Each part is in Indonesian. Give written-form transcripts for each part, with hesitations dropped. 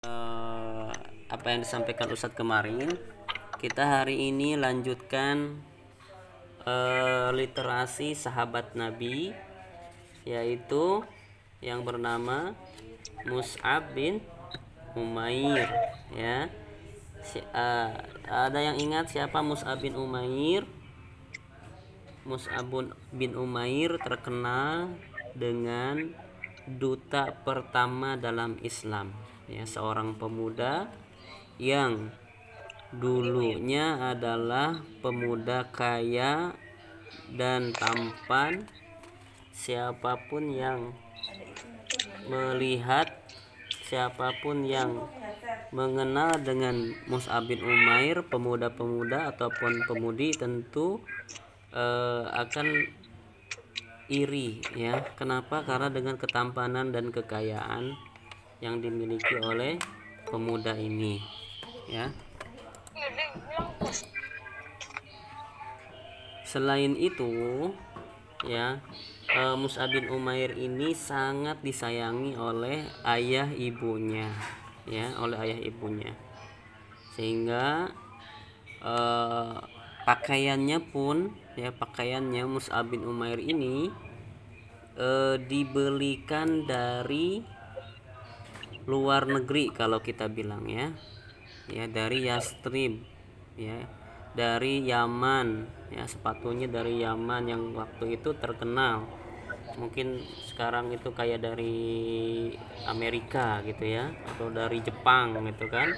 eh, apa yang disampaikan Ustadz kemarin, kita hari ini lanjutkan literasi sahabat Nabi, yaitu yang bernama Mus'ab bin Umair, ya. Ada yang ingat siapa Mus'ab bin Umair? Mus'ab bin Umair terkenal dengan duta pertama dalam Islam, ya, seorang pemuda yang dulunya adalah pemuda kaya dan tampan. Siapapun yang melihat, siapapun yang mengenal dengan Mus'ab bin Umair, pemuda-pemuda ataupun pemudi tentu akan iri, ya. Kenapa? Karena dengan ketampanan dan kekayaan yang dimiliki oleh pemuda ini, ya. Selain itu, ya, Mus'ab bin Umair ini sangat disayangi oleh ayah ibunya, ya, oleh ayah ibunya, sehingga pakaiannya pun, ya, pakaiannya Mus'ab bin Umair ini dibelikan dari luar negeri kalau kita bilang, ya, dari Yastrib, ya, dari Yaman, ya, sepatunya dari Yaman yang waktu itu terkenal. Mungkin sekarang itu kayak dari Amerika gitu, ya, atau dari Jepang gitu kan,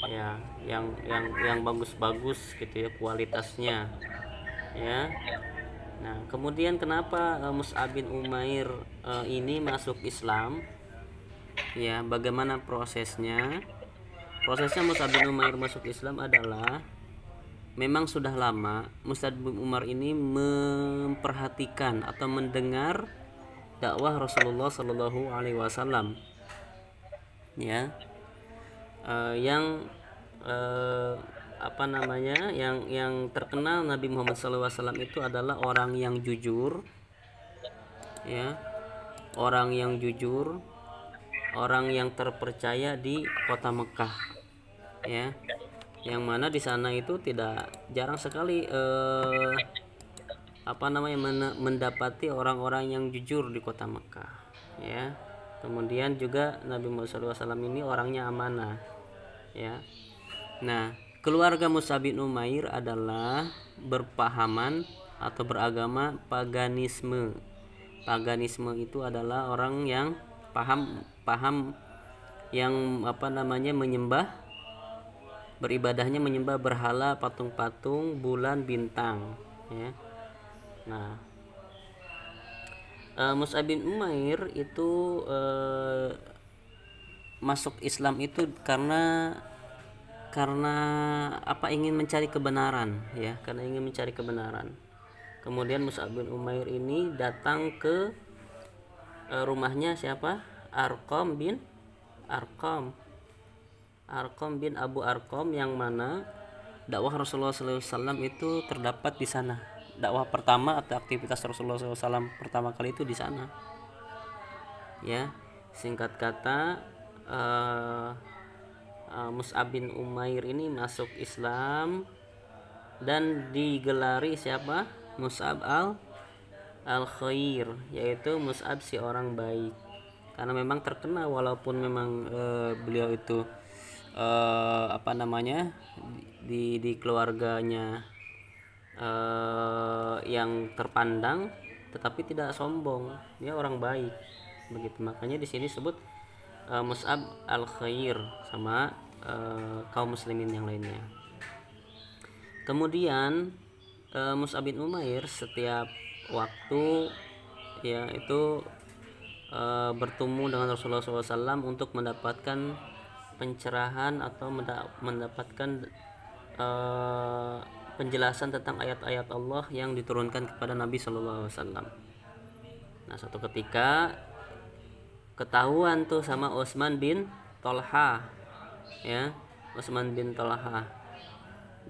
ya, yang bagus-bagus gitu, ya, kualitasnya, ya. Nah, kemudian kenapa Mus'ab bin Umair ini masuk Islam, ya, bagaimana prosesnya? Prosesnya Mus'ab bin Umair masuk Islam adalah, memang sudah lama Mus'ab bin Umar ini memperhatikan atau mendengar dakwah Rasulullah Shallallahu Alaihi Wasallam, ya, yang apa namanya, yang terkenal Nabi Muhammad SAW itu adalah orang yang jujur, ya, orang yang jujur, orang yang terpercaya di kota Mekah, ya, yang mana di sana itu tidak jarang sekali apa namanya mendapati orang-orang yang jujur di kota Mekah, ya. Kemudian juga Nabi Muhammad SAW ini orangnya amanah, ya. Nah, keluarga Mus'ab bin Umair adalah berpahaman atau beragama paganisme. Paganisme itu adalah orang yang paham yang apa namanya beribadahnya menyembah berhala, patung-patung, bulan, bintang, ya. Nah, Mus'ab bin Umair itu masuk Islam itu karena apa, ingin mencari kebenaran, ya, karena ingin mencari kebenaran. Kemudian Mus'ab bin Umair ini datang ke rumahnya siapa? Arqam bin Abu Arqam, yang mana dakwah Rasulullah SAW itu terdapat di sana. Dakwah pertama atau aktivitas Rasulullah SAW pertama kali itu di sana, ya. Singkat kata, Mus'ab bin Umair ini masuk Islam dan digelari siapa? Mus'ab al-Khair, yaitu Mus'ab si orang baik, karena memang terkenal walaupun memang beliau itu apa namanya di keluarganya yang terpandang, tetapi tidak sombong, dia orang baik, begitu. Makanya di sini disebut Mus'ab al-Khair sama kaum muslimin yang lainnya. Kemudian Mus'ab bin Umair setiap waktu, ya, itu bertemu dengan Rasulullah SAW untuk mendapatkan pencerahan atau mendapatkan penjelasan tentang ayat-ayat Allah yang diturunkan kepada Nabi SAW. Nah, suatu ketika ketahuan tuh sama Utsman bin Tolha, ya, Utsman bin Tolha,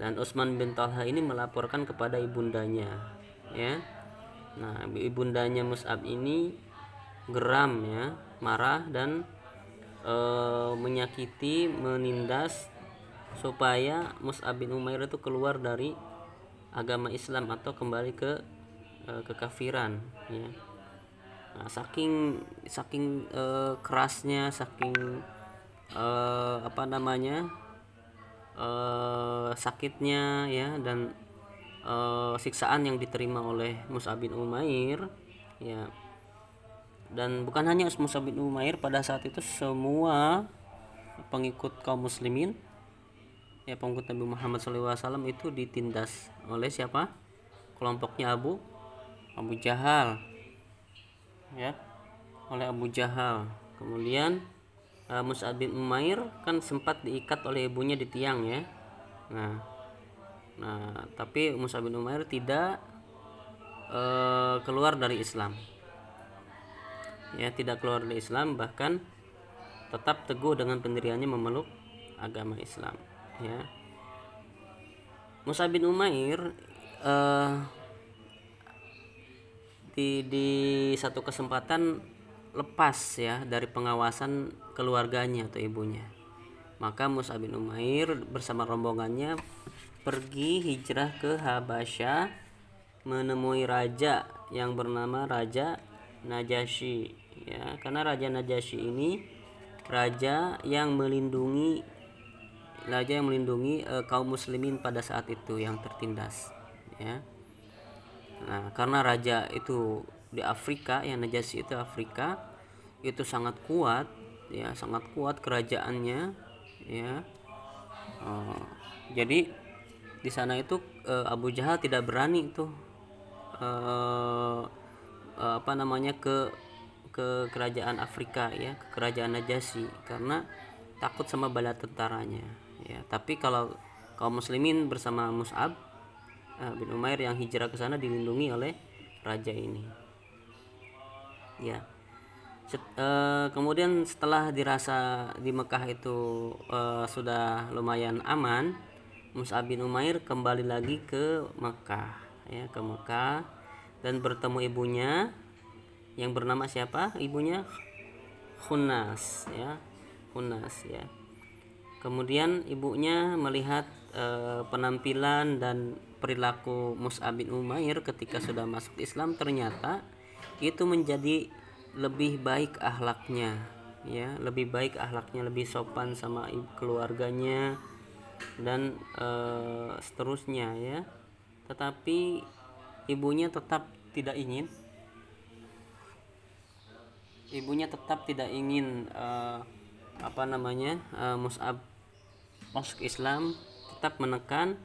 dan Utsman bin Tolha ini melaporkan kepada ibundanya, ya. Nah, ibundanya Mus'ab ini geram, ya, marah dan menyakiti, menindas supaya Mus'ab bin Umair itu keluar dari agama Islam atau kembali ke kekafiran, ya. Nah, saking kerasnya, saking sakitnya, ya, dan siksaan yang diterima oleh Mus'ab bin Umair, ya. Dan bukan hanya Mus'ab bin Umair, pada saat itu semua pengikut kaum muslimin, ya, pengikut Nabi Muhammad SAW itu ditindas oleh siapa? Kelompoknya Abu Jahal, ya, oleh Abu Jahal. Kemudian Mus'ab bin Umair kan sempat diikat oleh ibunya di tiang, ya. Nah, tapi Mus'ab bin Umair tidak keluar dari Islam, ya, tidak keluar dari Islam, bahkan tetap teguh dengan pendiriannya memeluk agama Islam, ya. Mus'ab bin Umair di satu kesempatan lepas, ya, dari pengawasan keluarganya atau ibunya. Maka Mus'ab bin Umair bersama rombongannya pergi hijrah ke Habasyah, menemui raja yang bernama Raja Najasyi, ya, karena Raja Najasyi ini raja yang melindungi kaum muslimin pada saat itu yang tertindas, ya. Nah, karena raja itu di Afrika, yang Najasyi itu Afrika, itu sangat kuat, ya, sangat kuat kerajaannya, ya. Jadi di sana itu Abu Jahal tidak berani itu ke kerajaan Afrika, ya, ke kerajaan Najasyi, karena takut sama bala tentaranya, ya. Tapi kalau kaum muslimin bersama Mus'ab bin Umair yang hijrah ke sana dilindungi oleh raja ini, ya. Kemudian setelah dirasa di Mekah itu sudah lumayan aman, Mus'ab bin Umair kembali lagi ke Mekah, ya, ke Mekah, dan bertemu ibunya yang bernama siapa? Ibunya Khunas, ya. Kemudian ibunya melihat penampilan dan perilaku Mus'ab bin Umair ketika sudah masuk Islam, ternyata itu menjadi lebih baik akhlaknya, ya, lebih sopan sama keluarganya dan seterusnya, ya. Tetapi ibunya tetap tidak ingin Mus'ab masuk Islam, tetap menekan,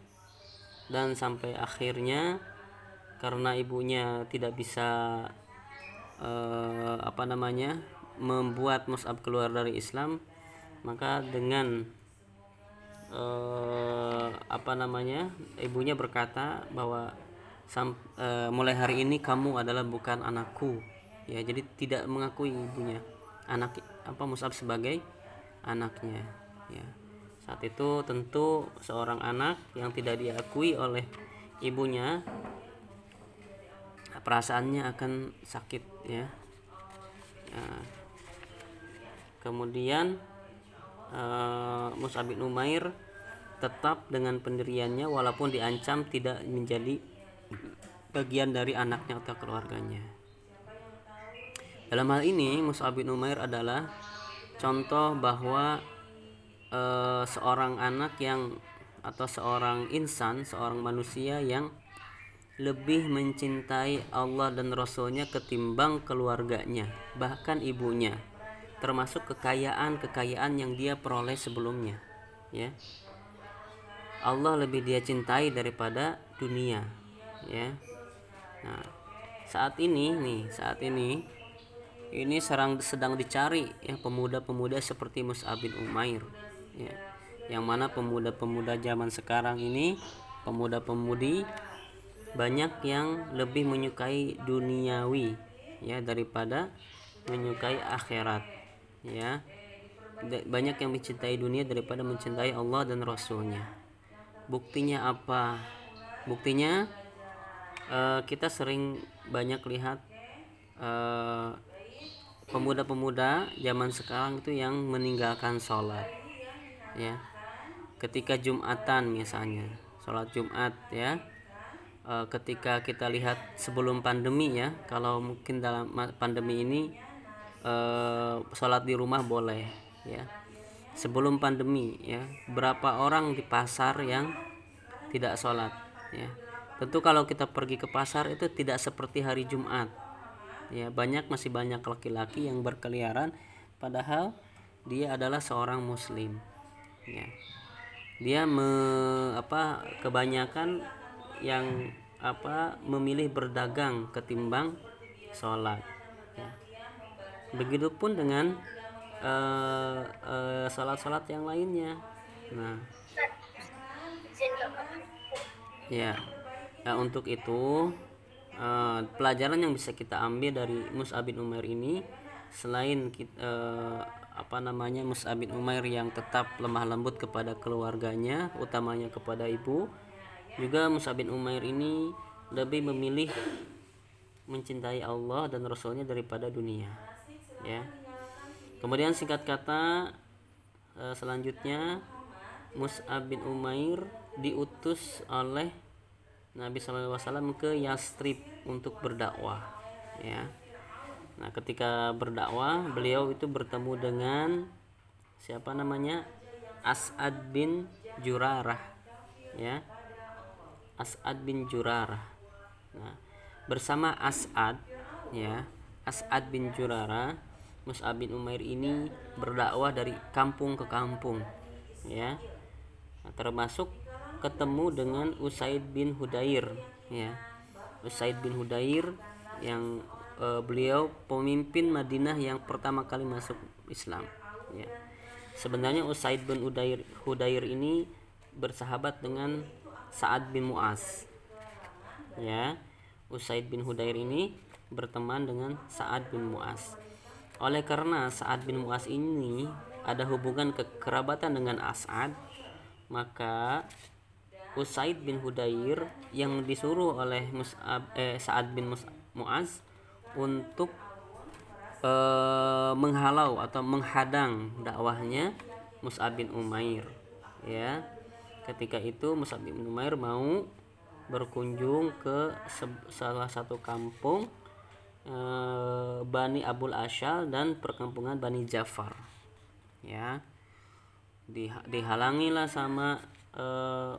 dan sampai akhirnya karena ibunya tidak bisa membuat Mus'ab keluar dari Islam, maka dengan ibunya berkata bahwa mulai hari ini kamu adalah bukan anakku, ya. Jadi tidak mengakui ibunya Mus'ab sebagai anaknya, ya. Saat itu tentu seorang anak yang tidak diakui oleh ibunya, perasaannya akan sakit, ya. Kemudian Mus'ab bin Umair tetap dengan pendiriannya walaupun diancam tidak menjadi bagian dari anaknya atau keluarganya. Dalam hal ini Mus'ab bin Umair adalah contoh bahwa seorang anak atau seorang insan, seorang manusia yang lebih mencintai Allah dan Rasulnya ketimbang keluarganya, bahkan ibunya, termasuk kekayaan yang dia peroleh sebelumnya, ya. Allah lebih dia cintai daripada dunia, ya. Nah, saat ini sedang dicari, ya, pemuda-pemuda seperti Mus'ab bin Umair, ya. Yang mana pemuda-pemuda zaman sekarang ini, pemuda-pemudi, banyak yang lebih menyukai duniawi, ya, daripada menyukai akhirat, ya. Banyak yang mencintai dunia daripada mencintai Allah dan Rasulnya. Buktinya apa? Buktinya kita sering banyak lihat pemuda-pemuda zaman sekarang itu yang meninggalkan sholat, ya. Ketika Jumatan misalnya, sholat Jumat, ya. Ketika kita lihat sebelum pandemi, ya, kalau mungkin dalam pandemi ini sholat di rumah boleh, ya. Sebelum pandemi, ya, berapa orang di pasar yang tidak sholat, ya. Tentu kalau kita pergi ke pasar itu tidak seperti hari Jumat, ya. Masih banyak laki-laki yang berkeliaran padahal dia adalah seorang muslim, ya. Dia kebanyakan yang memilih berdagang ketimbang sholat, ya. Begitupun dengan sholat-sholat yang lainnya. Nah, ya, untuk itu pelajaran yang bisa kita ambil dari Mus'ab bin Umair ini, selain Mus'ab bin Umair yang tetap lemah lembut kepada keluarganya, utamanya kepada ibu, juga Mus'ab bin Umair ini lebih memilih mencintai Allah dan Rasulnya daripada dunia, ya. Kemudian singkat kata, selanjutnya Mus'ab bin Umair diutus oleh Nabi SAW ke Yastrib untuk berdakwah, ya. Nah, ketika berdakwah, beliau itu bertemu dengan siapa namanya? As'ad bin Jurarah, ya. As'ad bin Jurarah. Nah, bersama As'ad, ya, As'ad bin Jurarah, Mus'ab bin Umair ini berdakwah dari kampung ke kampung, ya. Nah, termasuk ketemu dengan Usaid bin Hudair, ya. Usaid bin Hudair yang beliau pemimpin Madinah yang pertama kali masuk Islam, ya. Sebenarnya Usaid bin Hudair ini bersahabat dengan Sa'ad bin Mu'az, ya. Usaid bin Hudair ini berteman dengan Sa'ad bin Mu'az. Oleh karena Sa'ad bin Mu'az ini ada hubungan kekerabatan dengan As'ad, maka Usaid bin Hudair yang disuruh oleh Sa'ad bin Mu'az untuk menghalau atau menghadang dakwahnya Mus'ab bin Umair, ya. Ketika itu Mus'ab bin Umair mau berkunjung ke salah satu kampung Bani Abul Ashal dan perkampungan Bani Ja'far, ya. Dihalangilah sama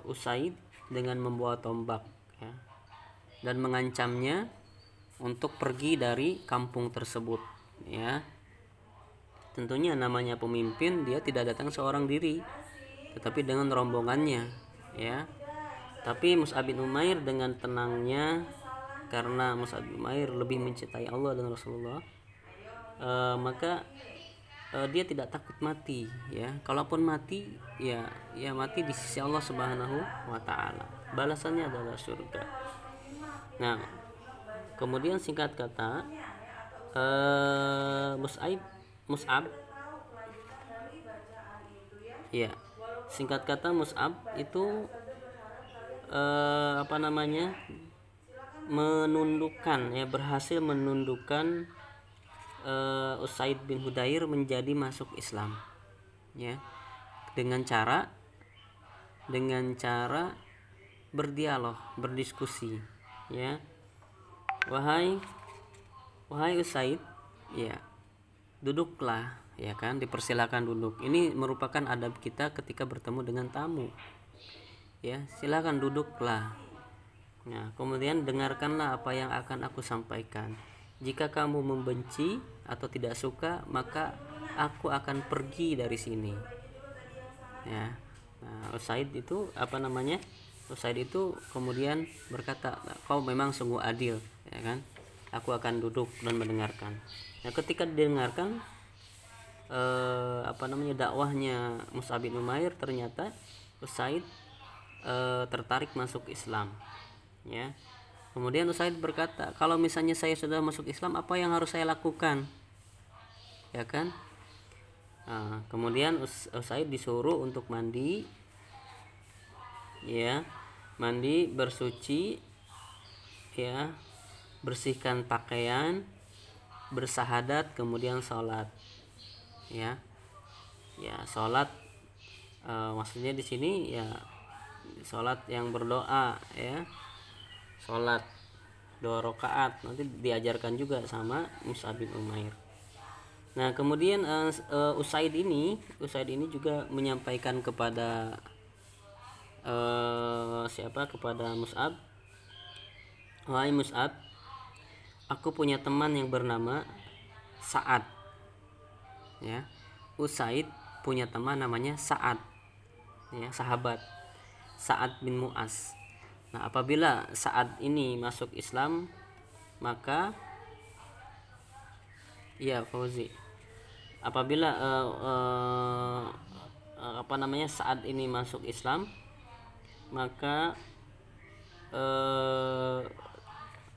Usaid dengan membawa tombak, ya, dan mengancamnya untuk pergi dari kampung tersebut, ya. Tentunya namanya pemimpin, dia tidak datang seorang diri, tetapi dengan rombongannya, ya. Tapi Mus'ab bin Umair dengan tenangnya, karena Mus'ab bin Umair lebih mencintai Allah dan Rasulullah, maka dia tidak takut mati, ya. Kalaupun mati, ya mati di sisi Allah Subhanahu wa taala. Balasannya adalah surga. Nah, kemudian singkat kata, Mus'ab, ya, singkat kata Mus'ab itu menundukkan, ya, berhasil menundukkan Usaid bin Hudair menjadi masuk Islam, ya, dengan cara berdialog, berdiskusi, ya. Wahai Usaid, ya, duduklah, ya kan, dipersilakan duduk. Ini merupakan adab kita ketika bertemu dengan tamu, ya. Silakan duduklah. Nah, kemudian dengarkanlah apa yang akan aku sampaikan. Jika kamu membenci atau tidak suka, maka aku akan pergi dari sini, ya. Nah, Usaid itu kemudian berkata, kau memang sungguh adil, ya kan, aku akan duduk dan mendengarkan. Nah, ketika didengarkan dakwahnya Mus'ab bin Umair, ternyata Usaid tertarik masuk Islam, ya. Kemudian Usaid berkata, kalau misalnya saya sudah masuk Islam, apa yang harus saya lakukan, ya kan. Nah, kemudian Usaid disuruh untuk mandi, ya, mandi, bersuci, ya, bersihkan pakaian, bersahadat kemudian sholat, ya. Ya, sholat maksudnya di sini ya sholat yang berdoa, ya. Sholat 2 rakaat nanti diajarkan juga sama Mus'ab bin Umair. Nah, kemudian Usaid ini juga menyampaikan kepada kepada Mus'ab, wahai Mus'ab, aku punya teman yang bernama Sa'ad, ya. Usaid punya teman namanya Sa'ad, ya, sahabat Sa'ad bin Mu'az. Nah, apabila Sa'ad ini masuk Islam, maka ya Fauzi, apabila Sa'ad ini masuk Islam, maka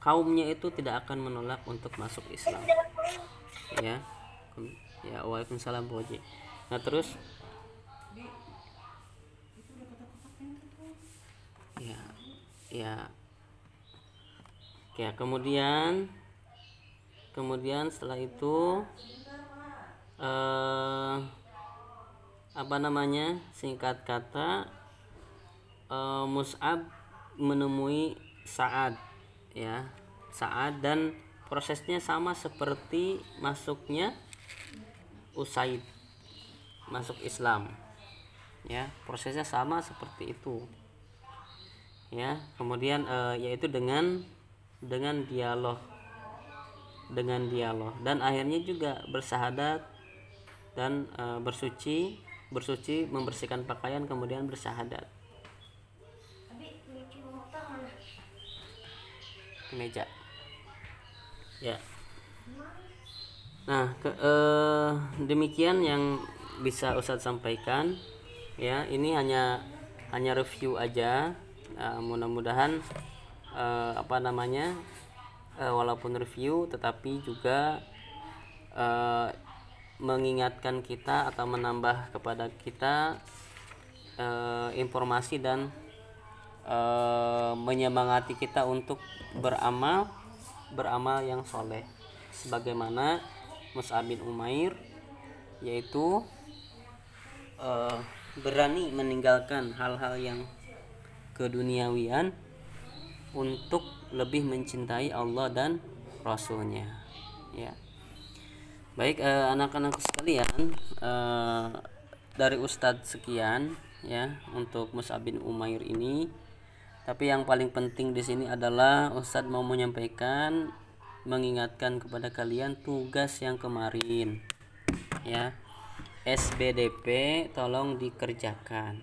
kaumnya itu tidak akan menolak untuk masuk Islam, ya. Ya, waalaikumsalam Fauzi. Nah, terus ya kemudian setelah itu singkat kata, Mus'ab menemui Sa'ad, ya, Sa'ad, dan prosesnya sama seperti masuknya Usaid masuk Islam, ya, prosesnya sama seperti itu, ya. Kemudian yaitu dengan dialog dan akhirnya juga bersahadat dan bersuci, membersihkan pakaian, kemudian bersahadat. Meja, ya. Nah, demikian yang bisa Ustadz sampaikan, ya. Ini hanya review aja. Mudah-mudahan walaupun review tetapi juga mengingatkan kita atau menambah kepada kita informasi dan menyemangati kita untuk beramal yang soleh sebagaimana Mus'ab bin Umair, yaitu berani meninggalkan hal-hal yang keduniawian untuk lebih mencintai Allah dan Rasulnya, ya. Baik, anak-anak sekalian, dari Ustadz sekian, ya, untuk Mus'ab bin Umair ini. Tapi yang paling penting di sini adalah Ustadz mau menyampaikan, mengingatkan kepada kalian tugas yang kemarin, ya. SBDP tolong dikerjakan,